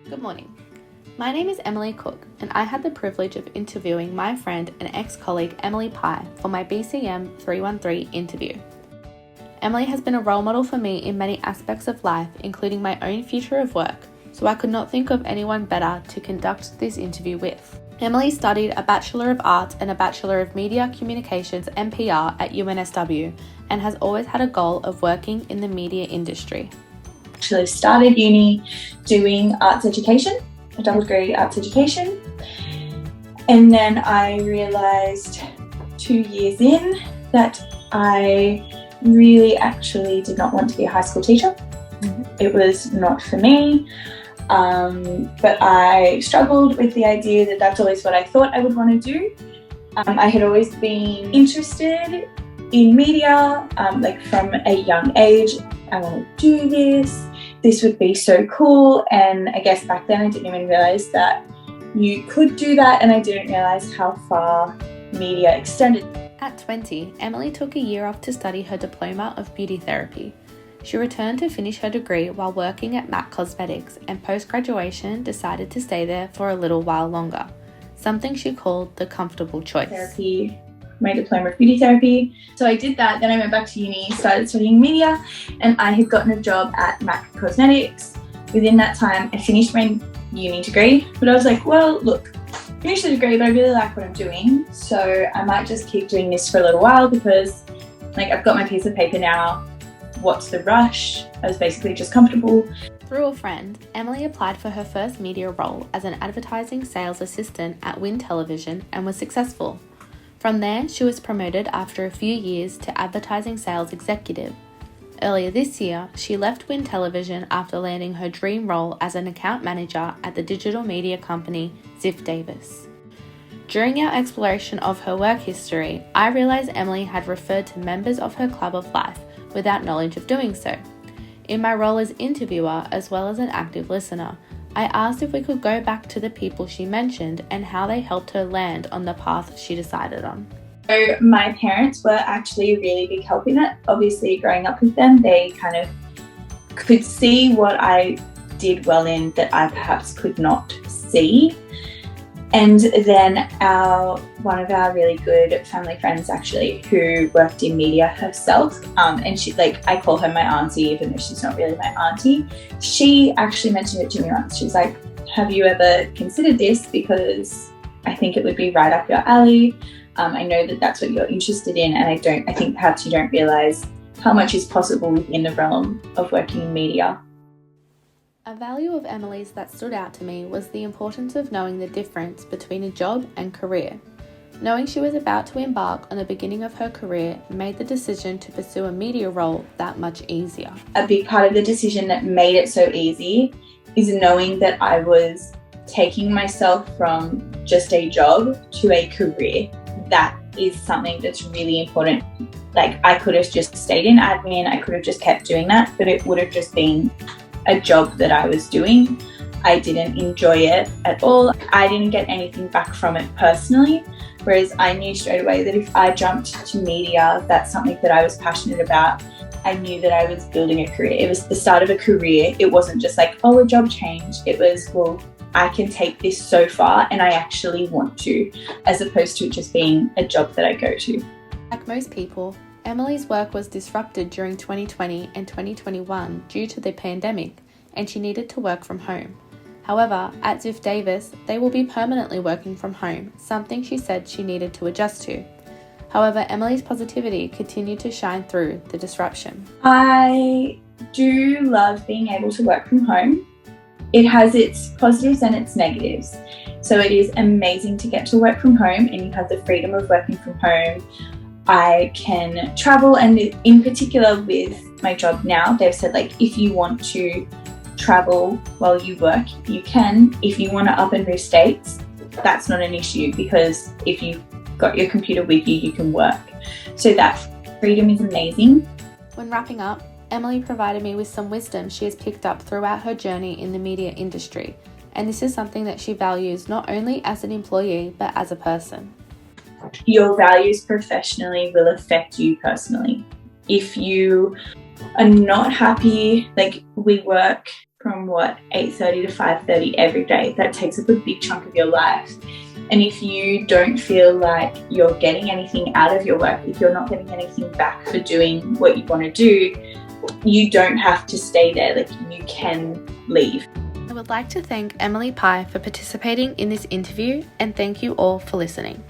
Good morning. My name is Emily Cook, and I had the privilege of interviewing my friend and ex-colleague Emily Pye for my BCM313 interview. Emily has been a role model for me in many aspects of life, including my own future of work, so I could not think of anyone better to conduct this interview with. Emily studied a Bachelor of Arts and a Bachelor of Media Communications and PR at UNSW and has always had a goal of working in the media industry. Actually started uni doing arts education, a double degree arts education, and then I realised 2 years in that I really actually did not want to be a high school teacher. It was not for me, but I struggled with the idea that that's always what I thought I would want to do. I had always been interested in media, from a young age. I want to do this. This would be so cool. And I guess back then I didn't even realise that you could do that, and I didn't realise how far media extended. At 20, Emily took a year off to study her diploma of beauty therapy. She returned to finish her degree while working at MAC Cosmetics, and post-graduation decided to stay there for a little while longer, something she called the comfortable choice. My diploma of beauty therapy. So I did that, then I went back to uni, started studying media, and I had gotten a job at MAC Cosmetics. Within that time, I finished my uni degree, but I was like, well, look, finished the degree, but I really like what I'm doing, so I might just keep doing this for a little while because I've got my piece of paper now. What's the rush? I was basically just comfortable. Through a friend, Emily applied for her first media role as an advertising sales assistant at Win Television and was successful. From there, she was promoted after a few years to advertising sales executive. Earlier this year, she left Win Television after landing her dream role as an account manager at the digital media company Ziff Davis. During our exploration of her work history, I realised Emily had referred to members of her club of life without knowledge of doing so. In my role as interviewer as well as an active listener, I asked if we could go back to the people she mentioned and how they helped her land on the path she decided on. So my parents were actually a really big help in it. Obviously, growing up with them, they kind of could see what I did well in that I perhaps could not see. And then one of our really good family friends actually, who worked in media herself, and she, I call her my auntie even though she's not really my auntie, she actually mentioned it to me once. She was like, have you ever considered this? Because I think it would be right up your alley. I know that that's what you're interested in, and I think perhaps you don't realise how much is possible within the realm of working in media. A value of Emily's that stood out to me was the importance of knowing the difference between a job and career. Knowing she was about to embark on the beginning of her career made the decision to pursue a media role that much easier. A big part of the decision that made it so easy is knowing that I was taking myself from just a job to a career. That is something that's really important. I could have just stayed in admin, I could have just kept doing that, but it would have just been a job that I was doing. I didn't enjoy it at all. I didn't get anything back from it personally, whereas I knew straight away that if I jumped to media, that's something that I was passionate about. I knew that I was building a career. It was the start of a career. It wasn't just a job change. It was, well, I can take this so far and I actually want to, as opposed to it just being a job that I go to. Like most people, Emily's work was disrupted during 2020 and 2021 due to the pandemic, and she needed to work from home. However, at Ziff Davis, they will be permanently working from home, something she said she needed to adjust to. However, Emily's positivity continued to shine through the disruption. I do love being able to work from home. It has its positives and its negatives. So it is amazing to get to work from home, and you have the freedom of working from home. I can travel, and in particular with my job now, they've said if you want to travel while you work, you can. If you want to up and move states, that's not an issue, because if you've got your computer with you, you can work. So that freedom is amazing. When wrapping up, Emily provided me with some wisdom she has picked up throughout her journey in the media industry, and this is something that she values not only as an employee but as a person. Your values professionally will affect you personally. If you are not happy, we work from 8:30 to 5:30 every day. That takes up a big chunk of your life. And if you don't feel like you're getting anything out of your work, if you're not getting anything back for doing what you want to do, you don't have to stay there. Like, you can leave. I would like to thank Emily Pye for participating in this interview, and thank you all for listening.